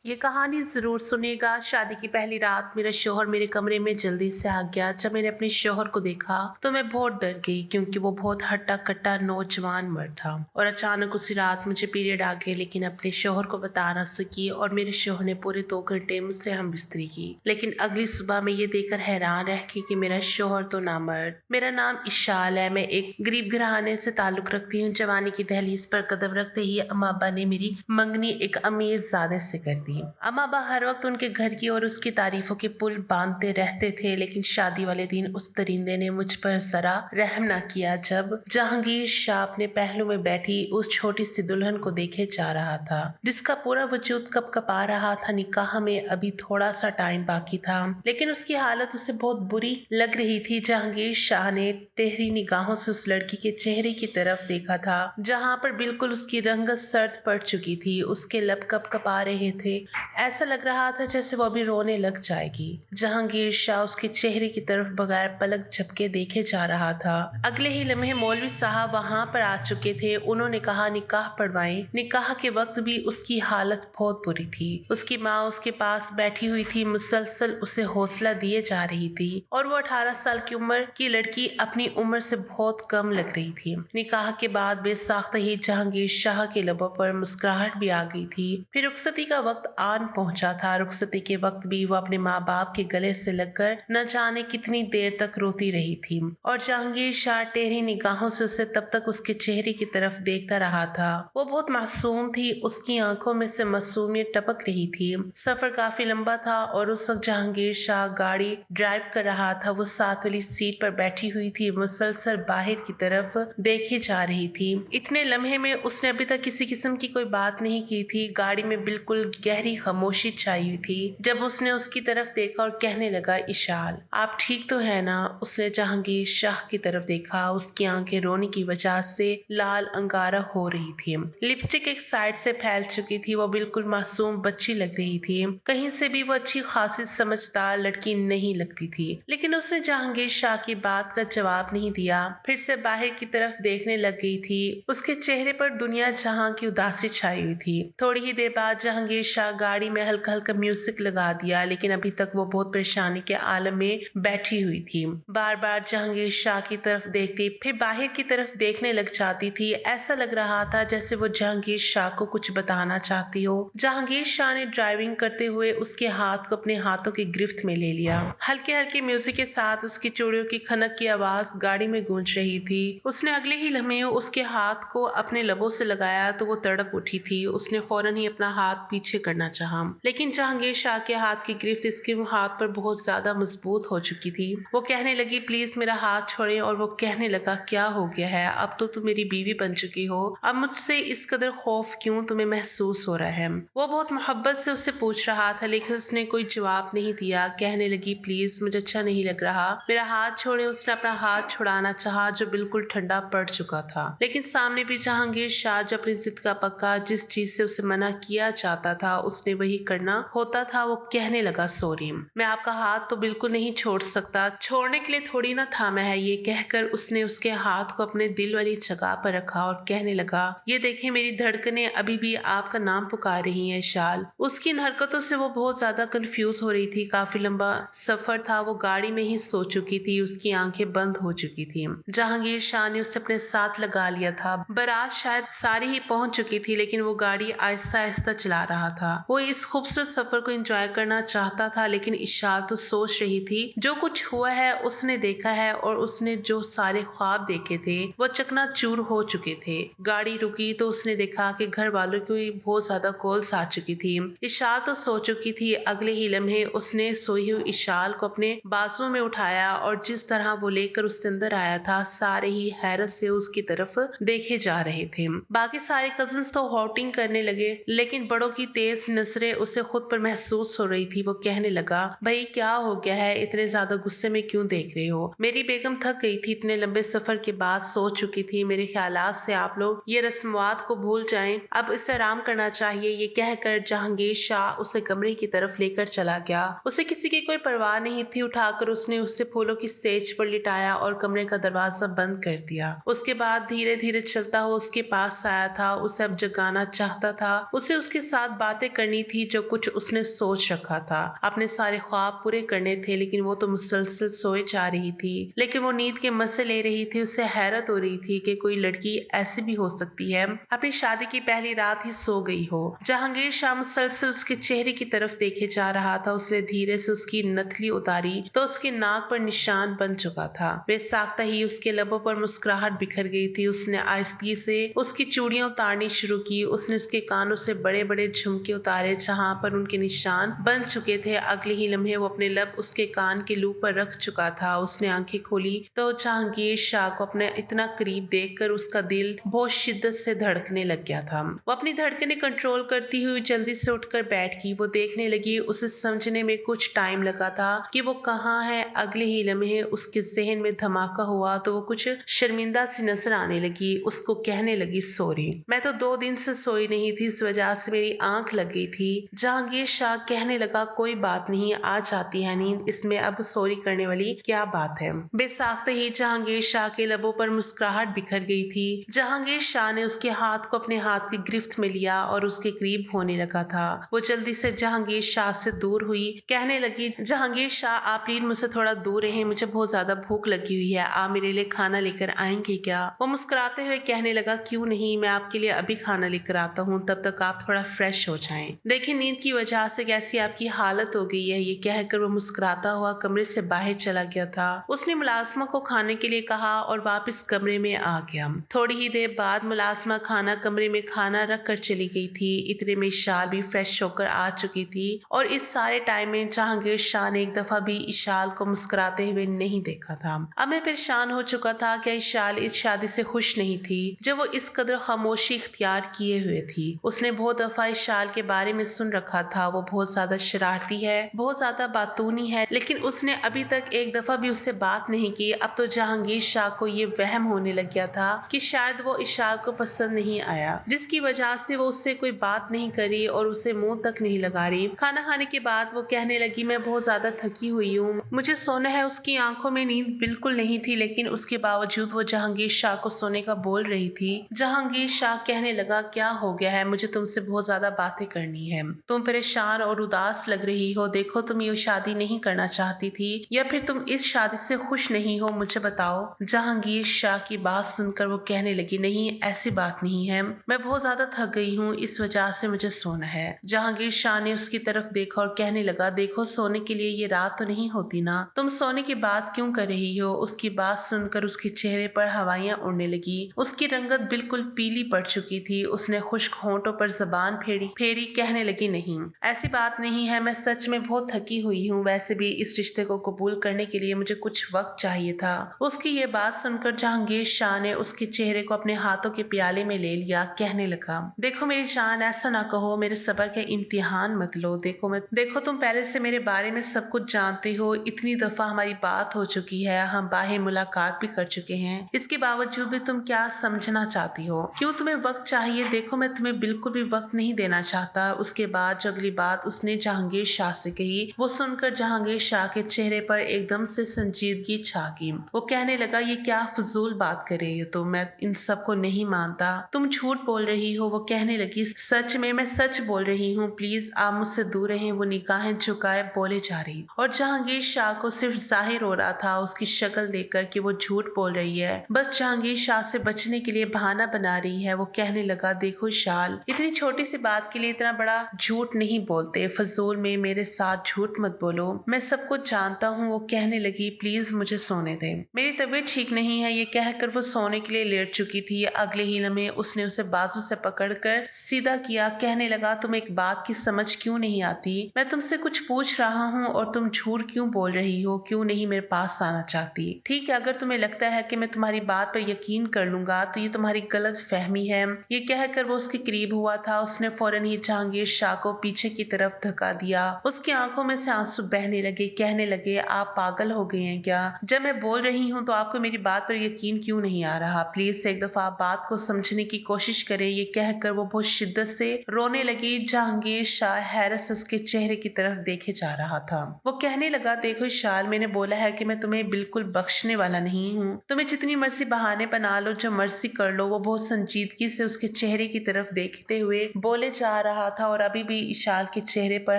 ये कहानी जरूर सुनिएगा। शादी की पहली रात मेरा शौहर मेरे कमरे में जल्दी से आ गया। जब मैंने अपने शौहर को देखा तो मैं बहुत डर गई, क्योंकि वो बहुत हट्टा कट्टा नौजवान मर्द था और अचानक उसी रात मुझे पीरियड आ गए। लेकिन अपने शौहर को बता ना सकी और मेरे शौहर ने पूरे 2 घंटे मुझसे हम बिस्तरी की। लेकिन अगली सुबह मैं ये देखकर हैरान रह गई कि मेरा शौहर तो ना मर्द। मेरा नाम इशाल है। मैं एक गरीब घराने से ताल्लुक रखती हूँ। जवानी की दहलीज पर कदम रखते ही अम्मा अब्बा ने मेरी मंगनी एक अमीर ज़ादे से कर दी। अम्मा अब्बा हर वक्त उनके घर की और उसकी तारीफों के पुल बांधते रहते थे, लेकिन शादी वाले दिन उस दरिंदे ने मुझ पर जरा रहम ना किया। जब जहांगीर शाह अपने पहलू में बैठी उस छोटी सी दुल्हन को देखे जा रहा था, जिसका पूरा वजूद कपकपा रहा था। निकाह में अभी थोड़ा सा टाइम बाकी था, लेकिन उसकी हालत उसे बहुत बुरी लग रही थी। जहांगीर शाह ने टेहरी निगाहों से उस लड़की के चेहरे की तरफ देखा था, जहाँ पर बिल्कुल उसकी रंगत सर्द पड़ चुकी थी। उसके लब कपकपा रहे थे, ऐसा लग रहा था जैसे वो अभी रोने लग जाएगी। जहांगीर शाह उसके चेहरे की तरफ बगैर पलक झपके देखे जा रहा था। अगले ही लम्हे मौलवी साहब वहां पर आ चुके थे। उन्होंने कहा, निकाह पढ़वाएं। निकाह के वक्त भी उसकी हालत बहुत बुरी थी। उसकी माँ उसके पास बैठी हुई थी, मुसलसल उसे हौसला दिए जा रही थी, और वो 18 साल की उम्र की लड़की अपनी उम्र से बहुत कम लग रही थी। निकाह के बाद बेसाख्ता ही जहांगीर शाह के लबों पर मुस्कुराहट भी आ गई थी। फिर रुखसती का वक्त आन पहुंचा था। रुखसती के वक्त भी वो अपने माँ बाप के गले से लगकर न जाने कितनी देर तक रोती रही थी, और जहांगीर शाह टेढ़ी निगाहों से उसे तब तक उसके चेहरे की तरफ देखता रहा था। वो बहुत मासूम थी, उसकी आंखों में से मासूमियत टपक रही थी। सफर काफी लंबा था और उस वक्त जहांगीर शाह गाड़ी ड्राइव कर रहा था। वो साथ वाली सीट पर बैठी हुई थी, मुसलसल बाहर की तरफ देखी जा रही थी। इतने लम्हे में उसने अभी तक किसी किस्म की कोई बात नहीं की थी। गाड़ी में बिल्कुल गहरी खामोशी छाई हुई थी। जब उसने उसकी तरफ देखा और कहने लगा, इशाल आप ठीक तो है ना? उसने जहांगीर शाह की तरफ देखा। उसकी आंखें रोने की वजह से लाल अंगारा हो रही थी। लिपस्टिक एक साइड से फैल चुकी थी। वो बिल्कुल मासूम बच्ची लग रही थी। कहीं से भी वो अच्छी खासी समझदार लड़की नहीं लगती थी। लेकिन उसने जहांगीर शाह की बात का जवाब नहीं दिया। फिर से बाहर की तरफ देखने लग गई थी। उसके चेहरे पर दुनिया जहां की उदासी छाई हुई थी। थोड़ी ही देर बाद जहांगीर शाह गाड़ी में हल्का हल्का म्यूजिक लगा दिया, लेकिन अभी तक वो बहुत परेशानी के आलम में बैठी हुई थी। बार बार जहांगीर शाह की तरफ देखती, फिर बाहर की तरफ देखने लग जाती थी। ऐसा लग रहा था जैसे वो जहांगीर शाह को कुछ बताना चाहती हो। जहांगीर शाह ने ड्राइविंग करते हुए उसके हाथ को अपने हाथों की गिरफ्त में ले लिया। हल्के हल्के म्यूजिक के साथ उसकी चूड़ियों की खनक की आवाज गाड़ी में गूंज रही थी। उसने अगले ही लम्हे उसके हाथ को अपने लबों से लगाया तो वो तड़प उठी थी। उसने फौरन ही अपना हाथ पीछे करना चाहा, लेकिन जहांगीर शाह के हाथ की गिरफ्त इसके हाथ पर बहुत ज्यादा मजबूत हो चुकी थी। वो कहने लगी, प्लीज मेरा हाथ छोड़े। और वो कहने लगा, क्या हो गया है? अब तो तुम मेरी बीवी बन चुकी हो, अब मुझसे इस कदर खौफ क्यों तुम्हें महसूस हो रहा है? वो बहुत मोहब्बत से उससे पूछ रहा था, लेकिन उसने कोई जवाब नहीं दिया। कहने लगी, प्लीज मुझे अच्छा नहीं लग रहा, मेरा हाथ छोड़े। उसने अपना हाथ छुड़ाना चाहा जो बिल्कुल ठंडा पड़ चुका था, लेकिन सामने भी जहांगीर शाह जो अपनी जिद का पक्का, जिस चीज से उसे मना किया जाता था उसने वही करना होता था। वो कहने लगा, सॉरी, मैं आपका हाथ तो बिल्कुल नहीं छोड़ सकता, छोड़ने के लिए थोड़ी ना थामा है। ये कहकर उसने उसके हाथ को अपने दिल वाली जगह पर रखा और कहने लगा, ये देखें मेरी धड़कनें अभी भी आपका नाम पुकार रही हैं, शाल। उसकी इन हरकतों से वो बहुत ज्यादा कंफ्यूज हो रही थी। काफी लंबा सफर था, वो गाड़ी में ही सो चुकी थी, उसकी आंखें बंद हो चुकी थी। जहांगीर शाह ने उसे अपने साथ लगा लिया था। बारात शायद सारी ही पहुंच चुकी थी, लेकिन वो गाड़ी आहिस्ता आहिस्ता चला रहा था। वो इस खूबसूरत सफर को एंजॉय करना चाहता था, लेकिन इशाल तो सोच रही थी, जो कुछ हुआ है उसने देखा है, और उसने जो सारे ख्वाब देखे थे वो चकनाचूर हो चुके थे। गाड़ी रुकी तो उसने देखा कि घर वालों की बहुत ज्यादा कॉल्स आ चुकी थी। इशाल तो सो चुकी थी। अगले ही लम्हे उसने सोई हुई इशाल को अपने बाजू में उठाया, और जिस तरह वो लेकर उसके अंदर आया था, सारे ही हैरत से उसकी तरफ देखे जा रहे थे। बाकी सारे कजिन्स तो हॉटिंग करने लगे, लेकिन बड़ों की तेज नजरें उसे खुद पर महसूस हो रही थी। वो कहने लगा, भाई क्या हो गया है? इतने ज्यादा गुस्से में क्यों देख रहे हो? मेरी बेगम थक गई थी, इतने लंबे सफर के बाद सो चुकी थी। मेरे ख्यालात से आप लोग ये रस्मवात को भूल जाएं, अब इसे आराम करना चाहिए। ये कहकर जहांगीर शाह उसे कमरे की तरफ लेकर चला गया। उसे किसी की कोई परवाह नहीं थी। उठाकर उसने उससे फूलों की सेज पर लिटाया और कमरे का दरवाजा बंद कर दिया। उसके बाद धीरे धीरे चलता हुआ उसके पास आया था। उसे अब जगाना चाहता था, उसे उसके साथ बातें करनी थी जो कुछ उसने सोच रखा था। अपने सारे ख्वाब पूरे करने थे, लेकिन वो तो मुसलसल सोए जा रही थी। लेकिन वो नींद के मजे ले रही थी। उससे हैरत हो रही थी कि कोई लड़की ऐसी भी हो सकती है, अपनी शादी की पहली रात ही सो गई हो। जहांगीर शाह मुसलसल उसके चेहरे की तरफ देखे जा रहा था। उसने धीरे से उसकी नथली उतारी तो उसके नाक पर निशान बन चुका था। बेसाख्ता ही उसके लबों पर मुस्कुराहट बिखर गई थी। उसने आहिस्ती से उसकी चूड़ियां उतारनी शुरू की। उसने उसके कानों से बड़े बड़े झुमके उतारे जहां पर उनके निशान बन चुके थे। अगले ही लम्हे वो अपने लब उसके कान के लूप पर रख चुका था। उसने आंखें खोली तो जहांगीर शाह को अपने इतना करीब देखकर उसका दिल बहुत शिद्दत से धड़कने लग गया था। वो अपनी धड़कनें कंट्रोल करती हुई जल्दी से उठकर बैठ गई। वो देखने लगी। उसे समझने में कुछ टाइम लगा था कि वो कहाँ है। अगले ही लम्हे उसके जहन में धमाका हुआ तो वो कुछ शर्मिंदा सी नजर आने लगी। उसको कहने लगी, सॉरी, मैं तो 2 दिन से सोई नहीं थी, इस वजह से मेरी आंख लग गई थी। जहांगीर शाह कहने लगा, कोई बात नहीं, आ जाती है नींद, इसमें अब सॉरी करने वाली क्या बात है। बेसाख्ते ही जहांगीर शाह के लबों पर मुस्कुराहट बिखर गई थी। जहांगीर शाह ने उसके हाथ को अपने हाथ की गिरफ्त में लिया और उसके करीब होने लगा था। वो जल्दी से जहांगीर शाह से दूर हुई, कहने लगी, जहांगीर शाह आप प्लीज मुझसे थोड़ा दूर रहे, मुझे बहुत ज्यादा भूख लगी हुई है, आप मेरे लिए खाना लेकर आएंगे क्या। वो मुस्कुराते हुए कहने लगा, क्यों नहीं, मैं आपके लिए अभी खाना लेकर आता हूँ, तब तक आप थोड़ा फ्रेश हो जाएं। देखिए नींद की वजह से कैसी आपकी हालत हो गई है। ये कहकर वो मुस्कुराता हुआ कमरे से बाहर चला गया था। उसने मुलाजमा को खाने के लिए कहा और वापस कमरे में आ गया। थोड़ी ही देर बाद मुलाजमा खाना कमरे में खाना रख कर चली गई थी। इतने में इशाल भी फ्रेश होकर आ चुकी थी और इस सारे टाइम में जहांगीर शाह ने एक दफा भी इशाल को मुस्कुराते हुए नहीं देखा था। अब मैं परेशान हो चुका था कि इशाल इस शादी से खुश नहीं थी जब वो इस कदर खामोशी इख्तियार किए हुए थी। उसने बहुत दफा इशाल के बारे में सुन रखा था। वो बहुत ज्यादा शरारती है, बहुत ज्यादा बातूनी है, लेकिन उसने अभी तक एक दफा भी उससे बात नहीं की। अब तो जहांगीर शाह को ये वहम होने लग गया था कि शायद वो इशाल को पसंद नहीं आया, जिसकी वजह से वो उससे कोई बात नहीं करी और उसे मुंह तक नहीं लगा रही। खाना खाने के बाद वो कहने लगी, मैं बहुत ज्यादा थकी हुई हूँ, मुझे सोना है। उसकी आंखों में नींद बिल्कुल नहीं थी, लेकिन उसके बावजूद वो जहांगीर शाह को सोने का बोल रही थी। जहांगीर शाह कहने लगा, क्या हो गया है, मुझे तुमसे बहुत ज्यादा बातें करनी है, तुम परेशान और उदास लग रही हो। देखो तुम ये शादी नहीं करना चाहती थी या फिर तुम इस शादी से खुश नहीं हो, मुझे बताओ। जहांगीर शाह की बात सुनकर वो कहने लगी, नहीं ऐसी बात नहीं है, मैं बहुत ज्यादा थक गई हूँ, इस वजह से मुझे सोना है। जहांगीर शाह ने उसकी तरफ देखा और कहने लगा, देखो सोने के लिए ये रात तो नहीं होती ना, तुम सोने की बात क्यों कर रही हो। उसकी बात सुनकर उसके चेहरे पर हवाइयां उड़ने लगी। उसकी रंगत बिल्कुल पीली पड़ चुकी थी। उसने खुश्क होंठों पर जबान फेरी कहने लगी, नहीं ऐसी बात नहीं है, मैं सच में बहुत थकी हुई हूँ, वैसे भी इस रिश्ते को कबूल करने के लिए मुझे कुछ वक्त चाहिए था। उसकी ये बात सुनकर जहांगीर शाह ने उसके चेहरे को अपने हाथों के प्याले में ले लिया, कहने लगा, देखो मेरी जान, ऐसा ना कहो, मेरे सब्र के इम्तिहान मत लो। देखो तुम पहले से मेरे बारे में सब कुछ जानते हो, इतनी दफा हमारी बात हो चुकी है, हम बाहर मुलाकात भी कर चुके हैं, इसके बावजूद भी तुम क्या समझना चाहती हो, क्यों तुम्हें वक्त चाहिए। देखो मैं तुम्हें बिल्कुल भी वक्त नहीं देना चाहता। उसके बाद जो अगली बात उसने जहांगीर शाह से कही, वो सुनकर जहांगीर शाह के चेहरे पर एकदम से संजीदगी छा गई। वो कहने लगा, ये क्या फजूल बात कर रही हो तुम, मैं इन सबको नहीं मानता, तुम झूठ बोल रही हो। वो कहने लगी, सच में मैं सच बोल रही हूँ, प्लीज आप मुझसे दूर रहें। वो निगाहें झुकाए बोले जा रही और जहांगीर शाह को सिर्फ जाहिर हो रहा था उसकी शक्ल देखकर कि वो झूठ बोल रही है, बस जहांगीर शाह से बचने के लिए बहाना बना रही है। वो कहने लगा, देखो शाल, इतनी छोटी सी बात के लिए इतना बड़ा झूठ नहीं बोलते, फजूल में मेरे साथ झूठ मत बोलो, मैं सब कुछ जानता हूँ। वो कहने लगी, प्लीज मुझे सोने दे, मेरी तबीयत ठीक नहीं है। ये कहकर वो सोने के लिए लेट चुकी थी। अगले ही लम्हे उसने उसे बाजू से पकड़कर सीधा किया, कहने लगा, तुम एक बात की समझ क्यों नहीं आती, मैं तुमसे कुछ पूछ रहा हूँ और तुम झूठ क्यों बोल रही हो, क्यों नहीं मेरे पास आना चाहती। ठीक है, अगर तुम्हें लगता है कि मैं तुम्हारी बात पर यकीन कर लूंगा तो ये तुम्हारी गलत फहमी है। ये कहकर वो उसके करीब हुआ था। उसने फौरन ही जहांगीर शाह को पीछे की तरफ धक्का दिया। उसकी आंखों में से आंसू बहने लगे। कहने लगे, आप पागल हो गए हैं क्या, जब मैं बोल रही हूँ तो आपको मेरी बात पर यकीन क्यों नहीं आ रहा। प्लीज एक दफा आप बात को समझने की कोशिश करें। ये कहकर वो बहुत शिद्दत से रोने लगी। जहांगीर शाह हैरत से उसके चेहरे की तरफ देखे जा रहा था। वो कहने लगा, देखो शाल, मैंने बोला है कि मैं तुम्हें बिल्कुल बख्शने वाला नहीं हूँ, तुम्हें जितनी मर्जी बहाने बना लो, जो मर्जी कर लो। वो बहुत संजीदगी से उसके चेहरे की तरफ देखते हुए बोले जा रहा था और अभी भी इशाल के चेहरे पर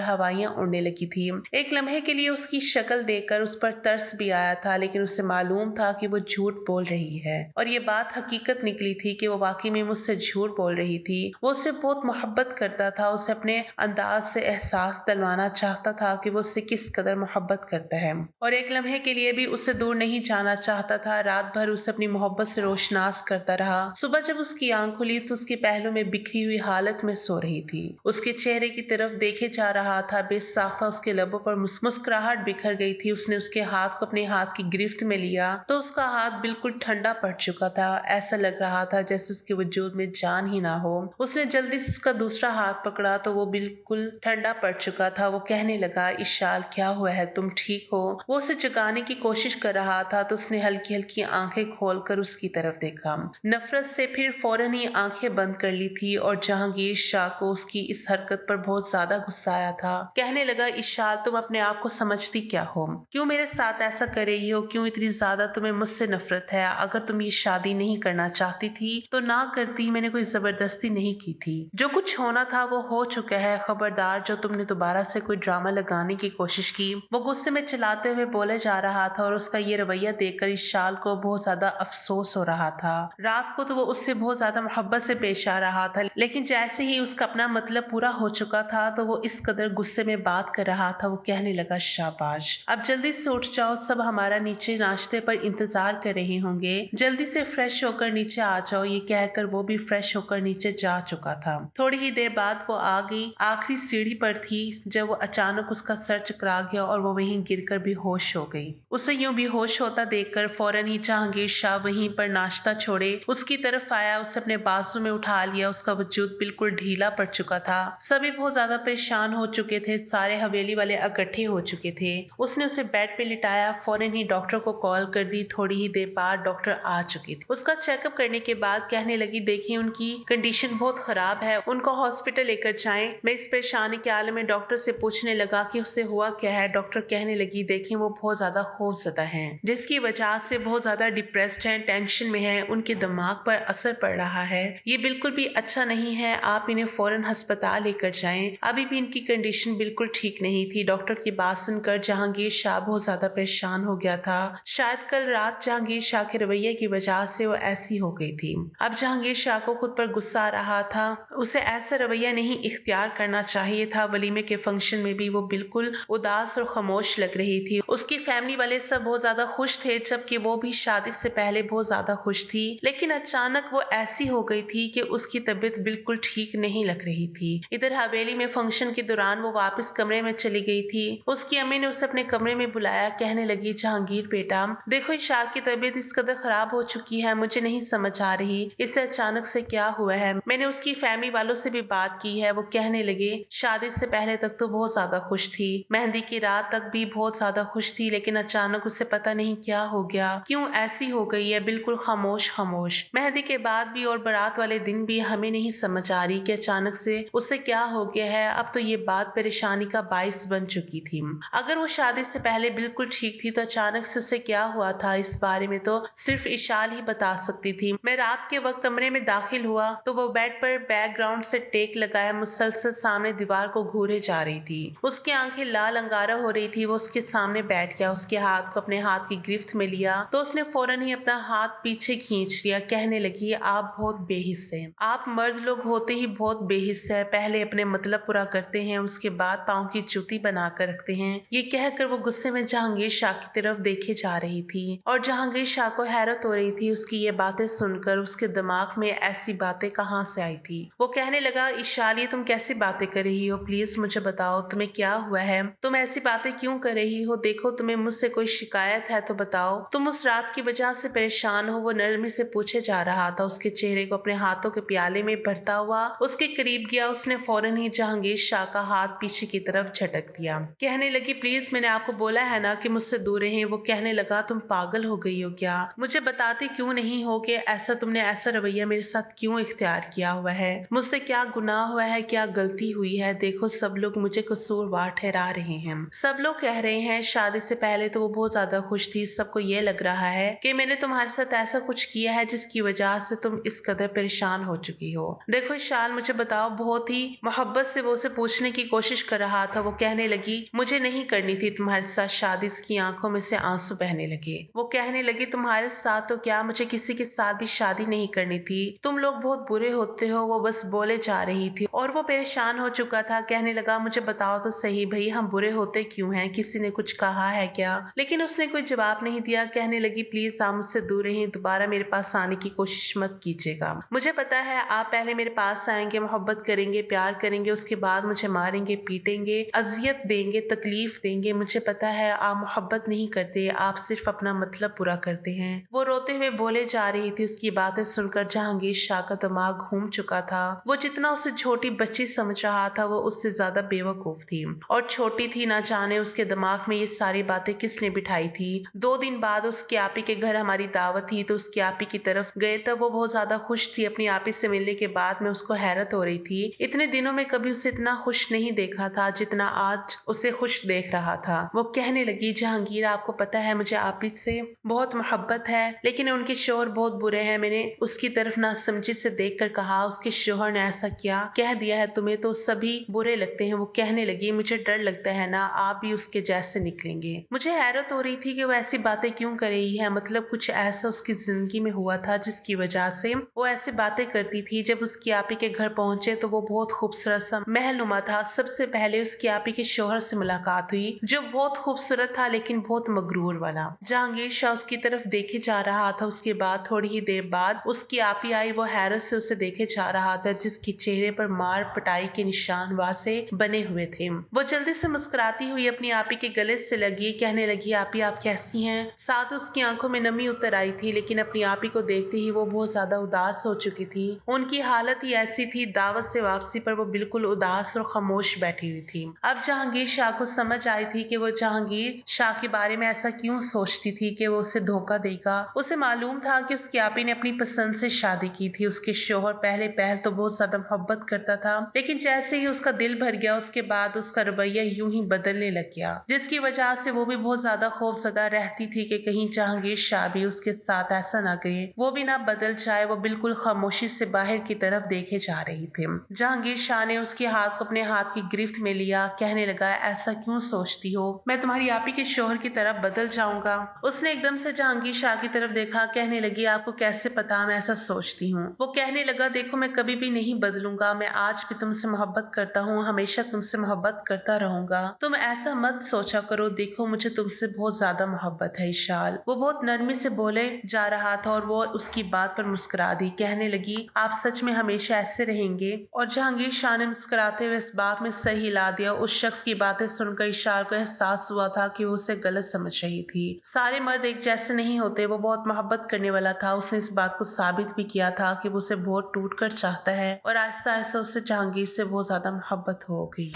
हवाइयां उड़ने लगी थी। एक लम्हे के लिए उसकी शक्ल देखकर उस पर तरस भी आया था, लेकिन उसे मालूम था कि वो झूठ बोल रही है और ये बात हकीकत निकली थी कि वो वाकई में मुझसे झूठ बोल रही थी। वो उससे बहुत मोहब्बत करता था, उसे अपने अंदाज से एहसास दिलवाना चाहता था कि वो उससे किस कदर मोहब्बत करता है और एक लम्हे के लिए भी उससे दूर नहीं जाना चाहता था। रात भर उसे अपनी मोहब्बत से रोशनास करता रहा। सुबह जब उसकी आंख खुली तो उसके पहलू में बिखरी हुई हालत में सो रही थी। उसके चेहरे की तरफ देखे जा रहा था। बेसाख्ता उसके लबों पर मुस्कुराहट बिखर गई थी। उसने उसके हाथ को अपने हाथ की गिरफ्त में लिया तो उसका हाथ बिल्कुल ठंडा पड़ चुका था। ऐसा लग रहा था जैसे उसके वजूद में जान ही ना हो। उसने जल्दी से उसका दूसरा हाथ पकड़ा तो वो बिल्कुल ठंडा पड़ चुका था। वो कहने लगा, इशाल क्या हुआ है, तुम ठीक हो? वो उसे जगाने की कोशिश कर रहा था तो उसने हल्की हल्की आंखें खोलकर उसकी तरफ देखा। नफरत से फिर फौरन ही आंखें बंद कर ली थी और जहांगीर शाह को उसकी इस हरकत पर बहुत ज्यादा गुस्सा आया था। कहने लगा, इशाल तुम अपने आप को समझती क्या हो? क्यों मेरे साथ ऐसा कर रही हो? क्यों इतनी ज्यादा तुम्हें मुझसे नफरत है? अगर तुम ये शादी नहीं करना चाहती थी तो ना करती, मैंने कोई जबरदस्ती नहीं की थी। जो कुछ होना था वो हो चुका है। खबरदार जो तुमने दोबारा से कोई ड्रामा लगाने की कोशिश की। वो गुस्से में चिल्लाते हुए बोले जा रहा था और उसका ये रवैया देखकर इशाल को बहुत ज्यादा अफसोस हो रहा था। रात को तो वो उससे बहुत ज्यादा मोहब्बत से पेश आ रहा था, लेकिन जैसे ही उसका अपना मतलब पूरा हो चुका था तो वो इस कदर गुस्से में बात कर रहा था। वो कहने लगा, शाबाश, अब जल्दी से उठ जाओ, सब हमारा नीचे नाश्ते पर इंतजार कर रहे होंगे, जल्दी से फ्रेश होकर नीचे आ जाओ। ये कहकर वो भी फ्रेश होकर नीचे जा चुका था। थोड़ी ही देर बाद वो आ गई। आखिरी सीढ़ी पर थी जब वो अचानक उसका सर चकरा गया और वो वहीं गिरकर बेहोश हो गई। उसे यूं बेहोश होता देखकर फौरन ही जहांगीर शाह वहीं पर नाश्ता छोड़े उसकी तरफ आया। उसे अपने बाजू में उठा लिया। उसका वजूद बिल्कुल ढीला पड़ चुका था। सभी बहुत ज्यादा परेशान हो चुके थे। सारे हवेली वाले इकट्ठे हो चुके थे। उसने उसे बेड पे लिटाया। फौरन ही डॉक्टर को कॉल कर दी। थोड़ी ही देर बाद डॉक्टर आ चुकी थी। उसका चेकअप करने के बाद कहने लगी, देखिए उनकी कंडीशन बहुत खराब है, उनको हॉस्पिटल लेकर जाएं। मैं इस परेशानी के आलम में डॉक्टर से पूछने लगा कि उससे हुआ क्या है। डॉक्टर कहने लगी, देखिए वो बहुत ज्यादा खौफजदा हैं, जिसकी वजह से बहुत ज्यादा डिप्रेस्ड हैं, टेंशन में हैं, उनके दिमाग पर असर पड़ रहा है। ये बिल्कुल भी अच्छा नहीं है, आप इन्हें फौरन अस्पताल लेकर जाएं। अभी भी इनकी कंडीशन बिल्कुल ठीक नहीं थी। डॉक्टर की बात सुनकर जहांगीर शाह बहुत ज्यादा परेशान हो गया था। शायद कल रात जहांगीर शाह के रवैये की वजह से वो ऐसी हो गई थी। अब जहांगीर शाह को खुद पर गुस्सा आ रहा था। उसे ऐसा रवैया नहीं इख्तियार करना चाहिए था। वलीमे के फंक्शन में भी वो बिल्कुल उदास और खामोश लग रही थी। उसकी फैमिली वाले सब बहुत ज्यादा खुश थे, जबकि वो भी शादी से पहले बहुत ज्यादा खुश थी। लेकिन अचानक वो ऐसी हो गई थी कि उसकी तबीयत बिल्कुल ठीक नहीं लग रही थी। इधर हवेली में फंक्शन के दौरान वो वापस कमरे में चली गई थी। उसकी अम्मी ने उसे अपने कमरे में बुलाया। कहने लगी, जहांगीर बेटा, देखो इशाल की तबीयत इस कदर खराब हो चुकी है, मुझे नहीं समझ आ रही इसे अचानक से क्या हुआ है। मैंने उसकी फैमिली वालों से भी बात की है। वो कहने लगे, शादी से पहले तक तो बहुत ज्यादा खुश थी, मेहंदी की रात तक भी बहुत ज्यादा खुश थी, लेकिन अचानक उसे पता नहीं क्या हो गया, क्यों ऐसी हो गई है, बिल्कुल खामोश खामोश। मेहंदी के बाद भी और बारात वाले दिन भी हमें नहीं समझ आ रही कि अचानक से उसे क्या हो गया है। अब तो ये बात परेशानी का बाइस बन चुकी थी। अगर वो शादी से पहले बिल्कुल ठीक थी तो अचानक से उसे क्या हुआ था, इस बारे में तो सिर्फ इशाल ही बता सकती थी। मैं रात के वक्त कमरे में दाखिल हुआ तो वो बेड पर बैकग्राउंड से टेक लगाए मुसलसल सामने दीवार को घूरे जा रही थी। उसकी आंखें लाल अंगारा हो रही थी। वो उसके सामने बैठ गया, उसके हाथ को अपने हाथ की गिरफ्त में लिया तो उसने फौरन ही अपना हाथ पीछे खींच लिया। कहने लगी, आप बहुत बेहिस हैं, आप मर्द लोग होते ही बहुत बेहिस है, पहले अपने मतलब पूरा करते हैं, उसके बाद पाँव की जूती बना कर रखते हैं। ये कहकर वो गुस्से में जहांगीर शाह की तरफ देखे जा रही थी और जहांगीर शाह को हैरत हो रही थी उसकी ये बातें सुनकर। उसके दिमाग में ऐसी बातें कहाँ से आई थी। वो कहने लगा, इशाल ये तुम कैसी बातें कर रही हो, प्लीज मुझे बताओ तुम्हें क्या हुआ है, तुम ऐसी बातें क्यों कर रही हो, देखो तुम्हें मुझसे कोई शिकायत है तो बताओ, तुम उस रात की वजह से परेशान हो। वो नरमी से पूछे जा रहा था। उसके चेहरे को अपने हाथों के प्याले में भरता हुआ उसके करीब गया। उसने फौरन ही जहांगीर शाह का हाथ पीछे की तरफ झटक दिया। कहने लगी, प्लीज मैंने आपको बोला है ना कि मुझसे दूर रहें। वो कहने लगा, तुम पागल हो गई हो क्या, मुझे बताती क्यों नहीं हो कि ऐसा तुमने ऐसा रवैया मेरे साथ क्यों इख्तियार किया हुआ है, मुझसे क्या गुनाह हुआ है, क्या गलती हुई है। देखो सब लोग मुझे कसूरवार ठहरा रहे हैं, सब लोग कह रहे हैं शादी से पहले तो वो बहुत ज्यादा खुश थी, सबको ये लग रहा है कि मैंने तुम्हारे साथ ऐसा कुछ किया है जिसकी वजह से तुम इस कदर परेशान हो चुकी हो। देखो शाल मुझे बताओ, बहुत ही मोहब्बत से वो उसे पूछने की कोशिश कर रहा था। वो कहने लगी, मुझे नहीं करनी थी तुम्हारे साथ शादी। इसकी आंखों में से आंसू बहने लगे। वो कहने लगी, तुम्हारे साथ तो क्या, मुझे किसी के साथ भी शादी नहीं करनी थी। तुम लोग बहुत बुरे होते हो। वो बस बोले जा रही थी और वो परेशान हो चुका था। कहने लगा, मुझे बताओ तो सही भई, हम बुरे होते क्यों हैं? किसी ने कुछ कहा है क्या? लेकिन उसने कोई जवाब नहीं दिया। कहने लगी, प्लीज आप मुझसे दूर रहिए, दोबारा मेरे पास आने की कोशिश मत कीजिएगा। मुझे पता है आप पहले मेरे पास आएंगे, मोहब्बत करेंगे, प्यार करेंगे, उसके बाद मुझे मारेंगे, पीटेंगे, अजियत देंगे, तकलीफ देंगे। मुझे पता है आप मोहब्बत नहीं करते, आप सिर्फ अपना मतलब पूरा करते हैं। वो रोते हुए बोले जा रही थी। उसकी बातें सुनकर जहांगीर शाह का दिमाग घूम चुका था। वो जितना उसे छोटी बच्ची समझ रहा था, वो उससे ज्यादा बेवकूफ थी और छोटी थी। ना जाने उसके दिमाग में ये सारी बातें किसने बिठाई थी। 2 दिन बाद उसकी आपी के घर हमारी दावत थी, तो उसकी आपी की तरफ गए तब वो बहुत ज्यादा खुश थी। अपनी आपी से मिलने के बाद में उसको हैरत हो रही थी। इतने दिनों में कभी उसे इतना खुश नहीं देखा था जितना आज उसे खुश देख रहा था। वो कहने लगी, जहांगीर आपको पता है मुझे आपी से बहुत मोहब्बत है, लेकिन उनके शोहर बहुत बुरे हैं। मैंने उसकी तरफ नासमझी से देखकर कहा, उसके शोहर ने ऐसा क्या कह दिया है तुम्हें तो सभी बुरे लगते हैं। वो कहने लगी, मुझे डर लगता है ना आप भी उसके जैसे निकलेंगे। मुझे हैरत हो रही थी कि वो ऐसी बातें क्यों कर रही है। मतलब कुछ ऐसा उसकी जिंदगी में हुआ था जिसकी वजह से वो ऐसी बातें करती थी। जब उसकी आपी के घर पहुंचे तो वो बहुत खूबसूरत सा महलनुमा था। सबसे पहले उसकी आपी के शोहर से मुलाकात हुई, जो बहुत खूबसूरत था लेकिन बहुत मगरूर वाला। जहांगीर शाह उसकी तरफ देखे जा रहा था। उसके बाद थोड़ी ही देर बाद उसकी आपी आई। वो हैरत से उसे देखे जा रहा था, जिसके चेहरे पर मार पिटाई के निशान वहां बने हुए थे। वो जल्दी से मुस्कुराती हुई अपनी आपी के गले से लगी। कहने लगी, आपी आप कैसी हैं? साथ उसकी आंखों में नमी उतर आई थी, लेकिन अपनी आपी को देखते ही वो बहुत ज्यादा उदास हो चुकी थी। उनकी हालत ही ऐसी थी, दावत से वापसी पर वो बिल्कुल उदास और खामोश बैठी हुई थी। अब जहांगीर शाह को समझ आई थी कि वो जहांगीर शाह के बारे में ऐसा क्यों सोचती थी कि वो उसे धोखा देगा। उसे मालूम था कि उसकी आपी ने अपनी पसंद से शादी की थी। उसके शोहर पहले पहल तो बहुत ज्यादा मोहब्बत करता था, लेकिन जैसे ही उसका दिल भर गया उसके बाद उसका रवैया यूं ही बदलने लग गया, जिसकी वजह से वो भी बहुत ज्यादा खौफजदा रहती थी कि कहीं जहांगीर शाह भी उसके साथ ऐसा ना करे, वो भी ना बदल जाए। वो बिल्कुल खामोशी से बाहर की तरफ देखे जा रही थी। जहांगीर शाह ने उसके हाथ को अपने हाथ की गिरफ्त में लिया। कहने लगा, ऐसा क्यों सोचती हो? मैं तुम्हारी आपी के शोहर की तरफ बदल जाऊंगा? उसने एकदम से जहांगीर शाह की तरफ देखा। कहने लगी, आपको कैसे पता मैं ऐसा सोचती हूँ? वो कहने लगा, देखो मैं कभी भी नहीं बदलूंगा। मैं आज भी तुमसे मोहब्बत करता हूँ, हमेशा तुमसे मोहब्बत करता रहूंगा। तुम ऐसा मत सोचा करो। देखो मुझे तुमसे बहुत ज्यादा मोहब्बत है इशाल। वो बहुत नरमी से बोले जा रहा था और वो उसकी बात पर मुस्कुरा दी। कहने लगी, आप सच में हमेशा ऐसे रहेंगे? और जहांगीर शाह ने मुस्कुराते हुए इस बात में सर हिला दिया। उस शख्स की बातें सुनकर इशाल को एहसास हुआ था कि वो उसे गलत समझ रही थी। सारे मर्द एक जैसे नहीं होते। वो बहुत मोहब्बत करने वाला था। उसने इस बात को साबित भी किया था कि वो उसे बहुत टूट कर चाहता है और आहिस्ता आहिस्ता उससे जहांगीर से बहुत ज्यादा मोहब्बत हो गई।